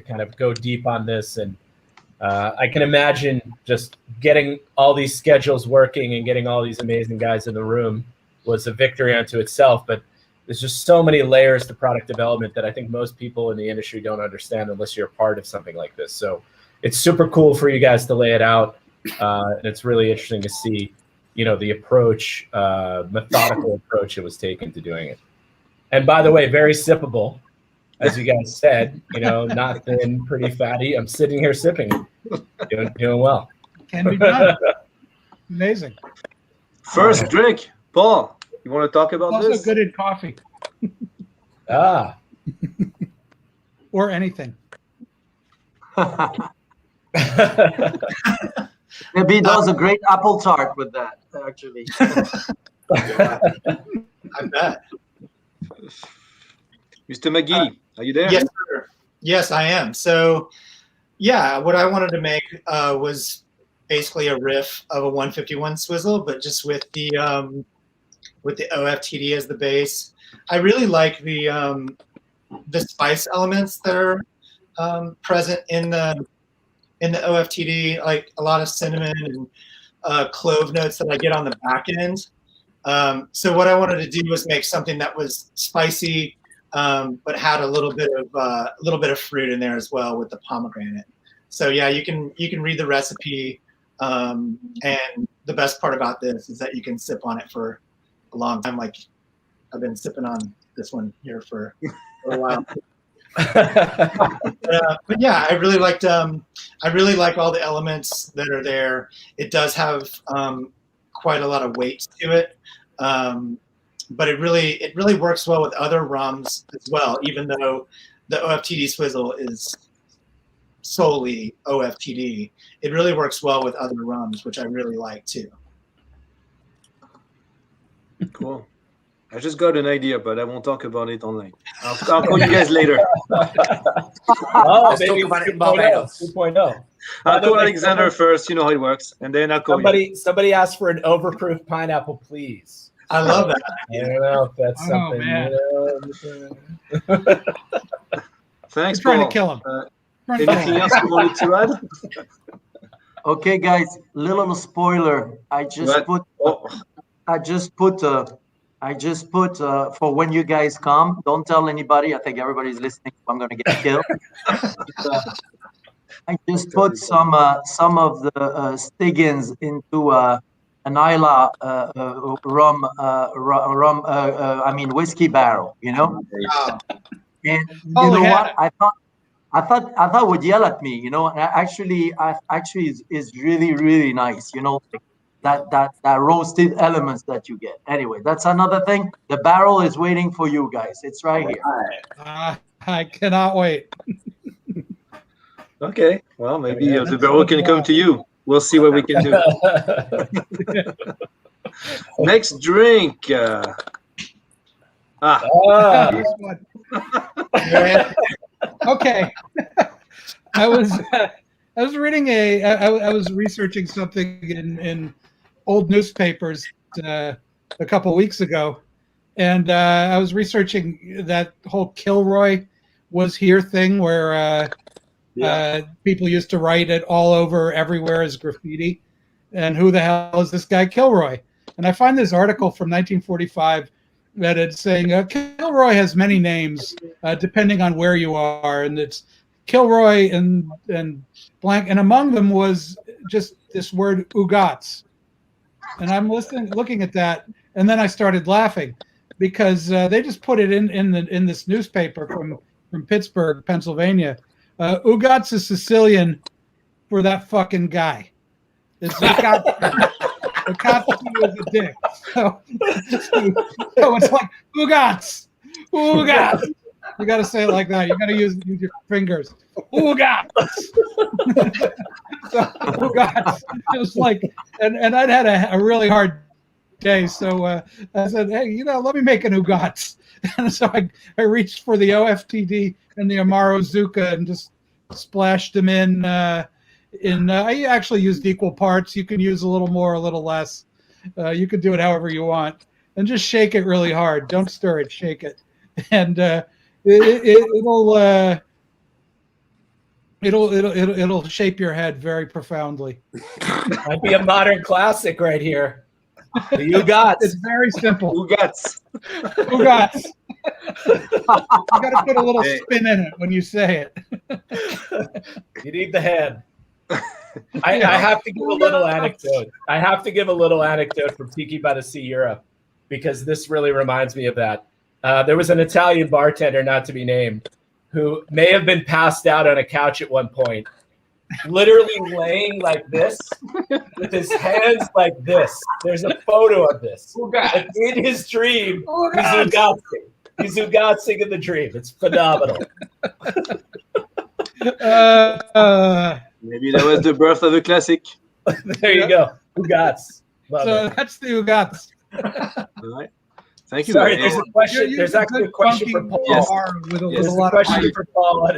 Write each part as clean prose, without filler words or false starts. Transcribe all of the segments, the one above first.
kind of go deep on this. And I can imagine just getting all these schedules working and getting all these amazing guys in the room was a victory unto itself. But there's just so many layers to product development that I think most people in the industry don't understand unless you're a part of something like this. So it's super cool for you guys to lay it out. And it's really interesting to see, the approach, methodical approach it was taken to doing it. And by the way, very sippable, as you guys said, not thin, pretty fatty. I'm sitting here sipping it, doing well. Can be done. Amazing. First drink, Paul. You want to talk about also this? Also good in coffee. Or anything. Maybe he does a great apple tart with that, actually. I bet. Mr. McGee, are you there? Yes, sir. Yes, I am. So, yeah, what I wanted to make was basically a riff of a 151 swizzle, but just with the OFTD as the base. I really like the spice elements that are present in the OFTD, like a lot of cinnamon and clove notes that I get on the back end. So what I wanted to do was make something that was spicy, but had a little bit of fruit in there as well with the pomegranate. So yeah, you can read the recipe, and the best part about this is that you can sip on it for a long time. Like I've been sipping on this one here for a while. But yeah, I really like all the elements that are there. It does have quite a lot of weight to it, but it really works well with other rums as well. Even though the OFTD swizzle is solely OFTD, it really works well with other rums, which I really like too. Cool. I just got an idea, but I won't talk about it online. I'll call you guys later. Let's talk about it in Barbados. 2.0. I'll call Alexander first. You know how it works, and then I'll call you. Somebody asked for an overproof pineapple, please. I love that. I don't know if that's something. Man. Thanks, I'm trying Paul. To kill him. Anything else you wanted to add? Okay, guys. Little spoiler. I just put for when you guys come. Don't tell anybody. I think everybody's listening. I'm going to get killed. I just put some of the Stiggins into an Isla whiskey barrel. And you know what? I thought would yell at me. Actually is really, really nice. That roasted elements that you get. Anyway, that's another thing. The barrel is waiting for you guys. It's right here. I cannot wait. Okay. Well, maybe the barrel can come to you. We'll see what we can do. Next drink. Okay. I was reading I was researching something in old newspapers a couple weeks ago, and I was researching that whole Kilroy was here thing where people used to write it all over everywhere as graffiti, and who the hell is this guy Kilroy? And I find this article from 1945 that it's saying Kilroy has many names depending on where you are, and it's Kilroy and blank, and among them was just this word Ugats. And I'm looking at that, and then I started laughing because they just put it in this newspaper from Pittsburgh, Pennsylvania. Ugats is Sicilian for that fucking guy. It's Ugats is a dick. So it's like Ugats. You got to say it like that. You got to use your fingers. Ugats. So Ugats. It was like, and I'd had a really hard day, so I said, hey, let me make an Ugats. And so I reached for the OFTD and the Amaro Zucca and just splashed them in. I actually used equal parts. You can use a little more, a little less. You can do it however you want, and just shake it really hard. Don't stir it, shake it, and it'll It'll shape your head very profoundly. Might be a modern classic right here. The Ugats. It's very simple. Ugats. Ugats. You got to put a little spin in it when you say it. You need the head. I have to give a little anecdote. I have to give a little anecdote from Tiki by the Sea, Europe, because this really reminds me of that. There was an Italian bartender, not to be named, who may have been passed out on a couch at one point, literally laying like this with his hands like this. There's a photo of this. And in his dream, he's Ugatsing. He's Ugatsing in the dream. It's phenomenal. Maybe that was the birth of the classic. There you go. Ugats. So that's the Ugats. All right. Thank you. Sorry, there's a question. There's actually a question for Paul. Yes. There's a question for Paul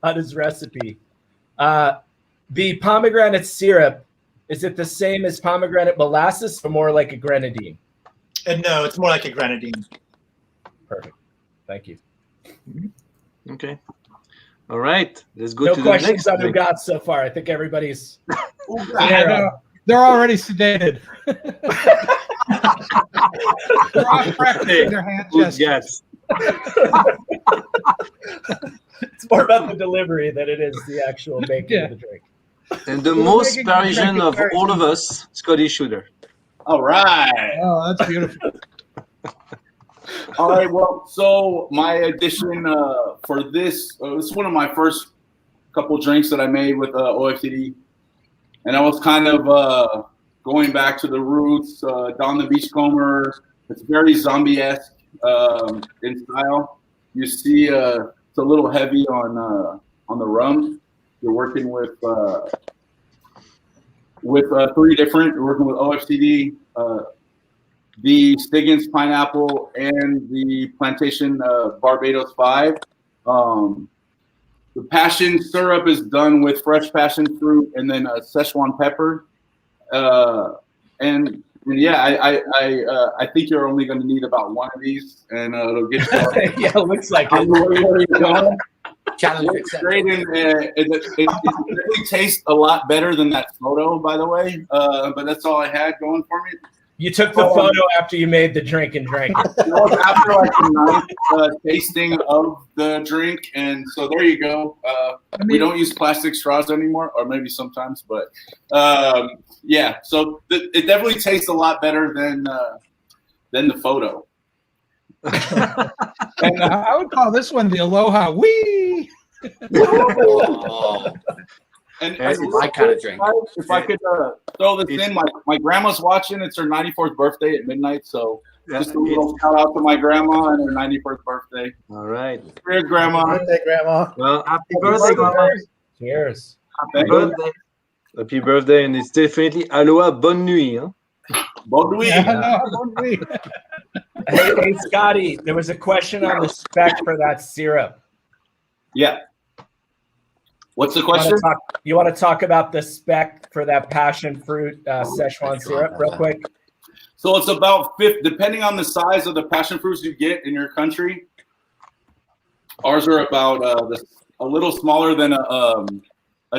on his recipe. The pomegranate syrup, is it the same as pomegranate molasses or more like a grenadine? No, it's more like a grenadine. Perfect. Thank you. Okay. All right. Let's go No to the questions next on drink. Ugats so far. I think everybody's. They're already sedated. They're off practicing their hand gestures. Ugats. It's more about the delivery than it is the actual making of the drink. And the most Parisian of all of us, Scotty Shooter. All right. Oh, that's beautiful. All right. Well, so my addition for this is one of my first couple drinks that I made with OFTD. And I was kind of going back to the roots, Don the Beachcomber. It's very zombie-esque in style. You see it's a little heavy on the rum. You're working with 3 different. You're working with OFTD, the Stiggins Pineapple, and the Plantation Barbados 5. The passion syrup is done with fresh passion fruit and then Szechuan pepper. And yeah, I think you're only going to need about one of these, and it'll get you. Yeah, it looks like it. Where you going. Challenge It's great, and it really tastes a lot better than that photo, by the way. But that's all I had going for me. You took the photo after you made the drink and drank it. It was after like the 9th tasting of the drink, and so there you go. We don't use plastic straws anymore, or maybe sometimes, but yeah. So it definitely tastes a lot better than the photo. And I would call this one the Aloha Wee. And That's my kind of drink. If I could throw this in, my grandma's watching. It's her 94th birthday at midnight, so just a little shout out to my grandma and her 91st birthday. All right. Cheers, Grandma. Happy birthday, Grandma. Well, happy birthday, Grandma. Cheers. Happy birthday. Happy birthday, and it's definitely Aloha Bonne Nuit. Huh? Bon nuit. Hey, Scotty, there was a question on the spec for that syrup. Yeah. What's the question? You want to talk about the spec for that passion fruit Szechuan syrup real quick? So it's about 50, depending on the size of the passion fruits you get in your country. Ours are about a little smaller than a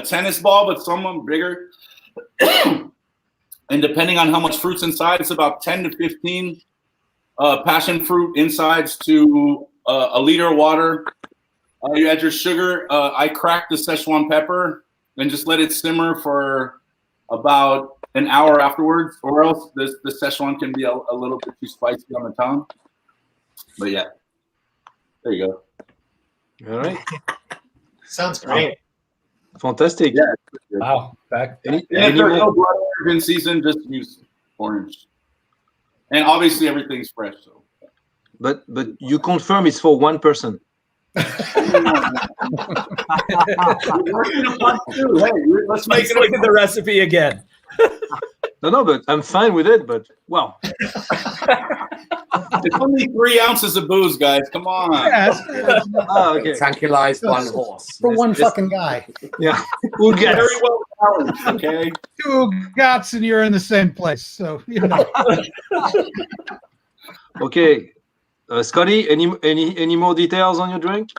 tennis ball, but some of them bigger. And depending on how much fruit's inside, it's about 10 to 15 passion fruit insides to a liter of water. You add your sugar. I crack the Szechuan pepper and just let it simmer for about an hour afterwards, or else the Szechuan can be a little bit too spicy on the tongue. But yeah, there you go. All right. Sounds great. Fantastic. Yeah. Wow. And if there's no blood orange in season, just use orange. And obviously everything's fresh. So. But you confirm it's for one person. Hey, let's make Let's look at the recipe again. No, but I'm fine with it. But well, It's only 3 ounces of booze, guys. Come on. okay. Tranquilized one horse. For one fucking guy. Yeah. We'll get Very well balanced, okay? 2 Ugats and you're in the same place. So you know. Okay. Scotty, any more details on your drink?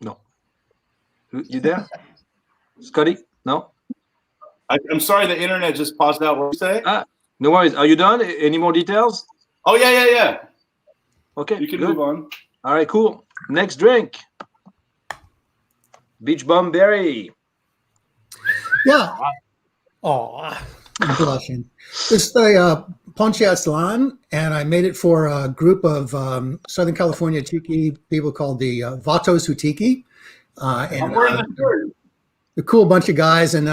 No. You there? Scotty? No? I'm sorry, the internet just paused out. What did you say? No worries. Are you done? Any more details? Oh, yeah. Okay, You can good. move on. All right, cool. Next drink. Beach Bum Berry. Yeah. Oh, I'm blushing. It's the Ponche Aslan, and I made it for a group of Southern California Tiki people called the Vatos Who Tiki. And We're in the shirt. a cool bunch of guys, and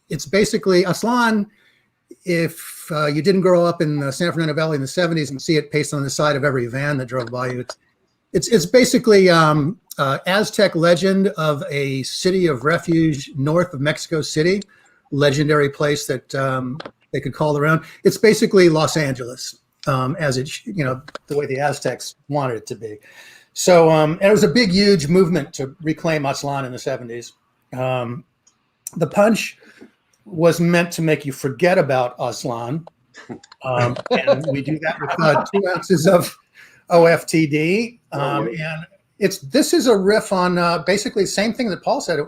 it's basically Aslan. If you didn't grow up in the San Fernando Valley in the 70s and see it pasted on the side of every van that drove by you, it's basically Aztec legend of a city of refuge north of Mexico City, legendary place that they could call around. It's basically Los Angeles, as it, the way the Aztecs wanted it to be. So, and it was a big, huge movement to reclaim Aztlan in the 70s. The punch was meant to make you forget about Aztlan. And we do that with 2 ounces of OFTD. And this is a riff on basically the same thing that Paul said.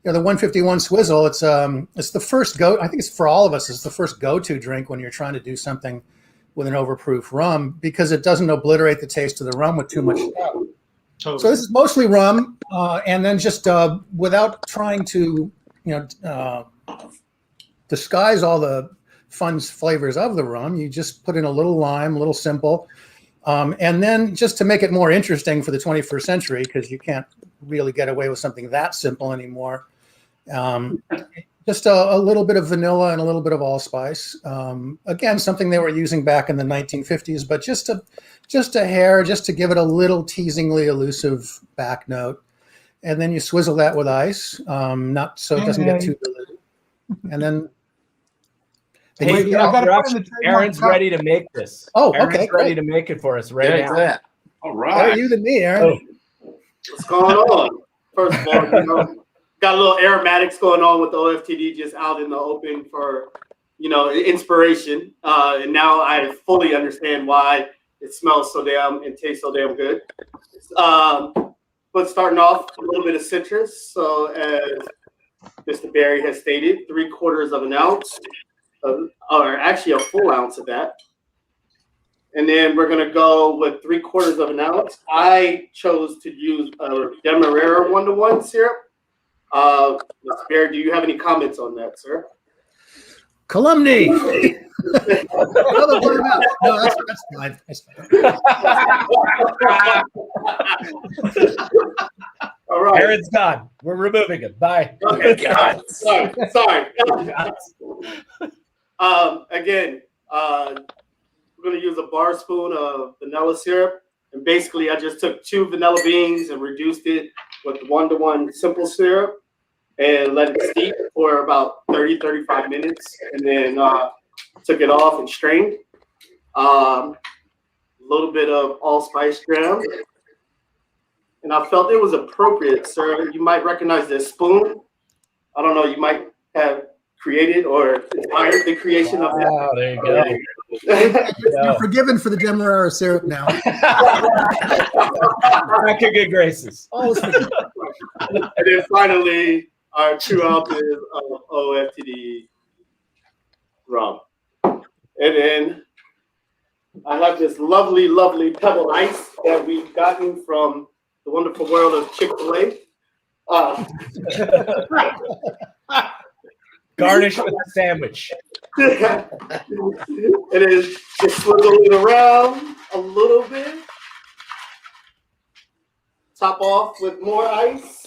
The 151 Swizzle. It's the first I think it's for all of us. It's the first go-to drink when you're trying to do something with an overproof rum, because it doesn't obliterate the taste of the rum with too much stuff. Totally. So this is mostly rum, and then just without trying to disguise all the fun flavors of the rum, you just put in a little lime, a little simple. And then just to make it more interesting for the 21st century, because you can't really get away with something that simple anymore. Just a little bit of vanilla and a little bit of allspice. Again, something they were using back in the 1950s, but just a hair, just to give it a little teasingly elusive back note. And then you swizzle that with ice, not so it doesn't get too diluted. And then Aaron's ready to make this. Oh, Aaron's okay, ready to make it for us right now. All right. Better you than me, Aaron. What's going on? First of all, got a little aromatics going on with the OFTD just out in the open for, inspiration. And now I fully understand why it smells so damn and tastes so damn good. But starting off, a little bit of citrus. So as Mr. Barry has stated, 3/4 of an ounce, or actually a full ounce of that. And then we're going to go with 3/4 of an ounce. I chose to use a Demerara 1-to-1 syrup. Mr. Bear, do you have any comments on that, sir? Calumny. No, that's fine. That's fine. All right. Aaron's gone. We're removing him. Bye. Okay. Sorry. Again, we're going to use a bar spoon of vanilla syrup. And basically, I just took 2 vanilla beans and reduced it with 1-to-1 simple syrup and let it steep for about 30-35 minutes. And then took it off and strained. A little bit of allspice ground. And I felt it was appropriate, sir. You might recognize this spoon. I don't know, you might have created or inspired the creation of that. Oh, there you go. You're forgiven for the Demerara syrup now. Back to good graces. Always forgiven. And then finally, our 2 ounces of OFTD rum. And then I have this lovely, lovely pebble ice that we've gotten from the wonderful world of Chick-fil-A. Garnish with a sandwich. It is just swizzle it around a little bit. Top off with more ice.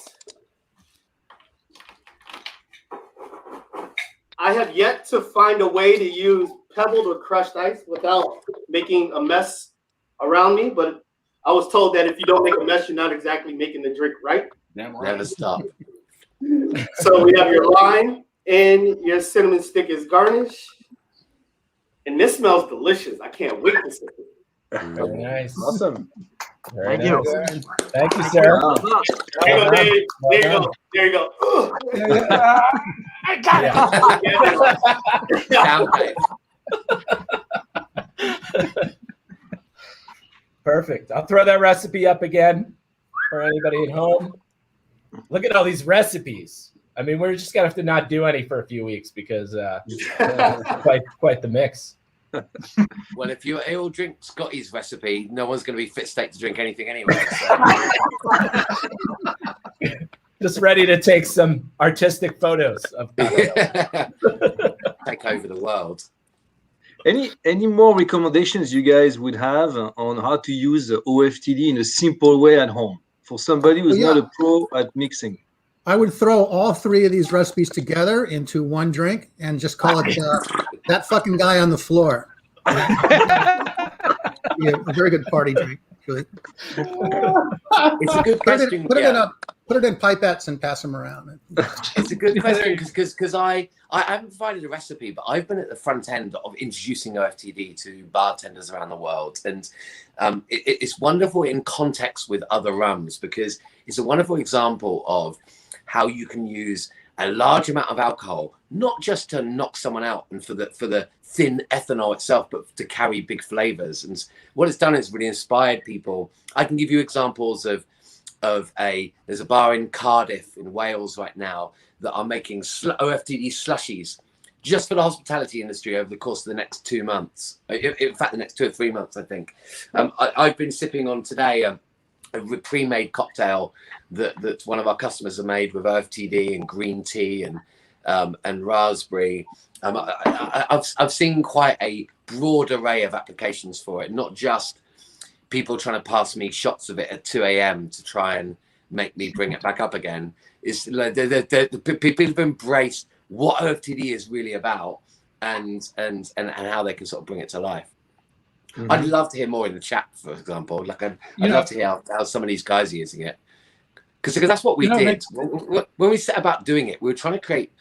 I have yet to find a way to use pebbled or crushed ice without making a mess around me, but I was told that if you don't make a mess, you're not exactly making the drink right. Never stop. So we have your lime and your cinnamon stick as garnish. And this smells delicious. I can't wait to sip it. Very nice. Awesome. Very Thank nice. you. Thank you, sir. There you go, Dave. There you go. There you go. I got it. Sound nice. Perfect. I'll throw that recipe up again. for anybody at home. Look at all these recipes. I mean, we're just gonna have to not do any for a few weeks because quite the mix. Well, if you all drink Scotty's recipe, no one's going to be fit state to drink anything anyway. So. Just ready to take some artistic photos of take over the world. Any more recommendations you guys would have on how to use the OFTD in a simple way at home for somebody who's not a pro at mixing? I would throw all three of these recipes together into one drink and just call it that fucking guy on the floor. Yeah, a very good party drink, actually. It's a good question. Put it in pipettes and pass them around. It's a good question because I haven't provided a recipe, but I've been at the front end of introducing OFTD to bartenders around the world, and it's wonderful in context with other rums because it's a wonderful example of how you can use a large amount of alcohol, not just to knock someone out and for the thin ethanol itself, but to carry big flavors. And what it's done is really inspired people. I can give you examples there's a bar in Cardiff in Wales right now that are making OFTD slushies just for the hospitality industry over the course of the next 2 months. In fact, the next 2 or 3 months, I think. I've been sipping on today a pre-made cocktail that one of our customers have made with OFTD and green tea and raspberry. I've seen quite a broad array of applications for it, not just people trying to pass me shots of it at 2 a.m. to try and make me bring it back up again. It's like the people have embraced what OFTD is really about and how they can sort of bring it to life. Mm-hmm. I'd love to hear more in the chat, for example. Like I'd love to hear how some of these guys are using it, because that's what we did when we set about doing it. We were trying to create.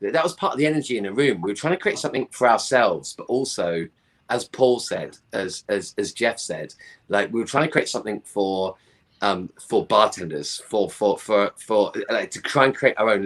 That was part of the energy in the room. We were trying to create something for ourselves, but also, as Paul said, as Jeff said, like we were trying to create something for bartenders, for like to try and create our own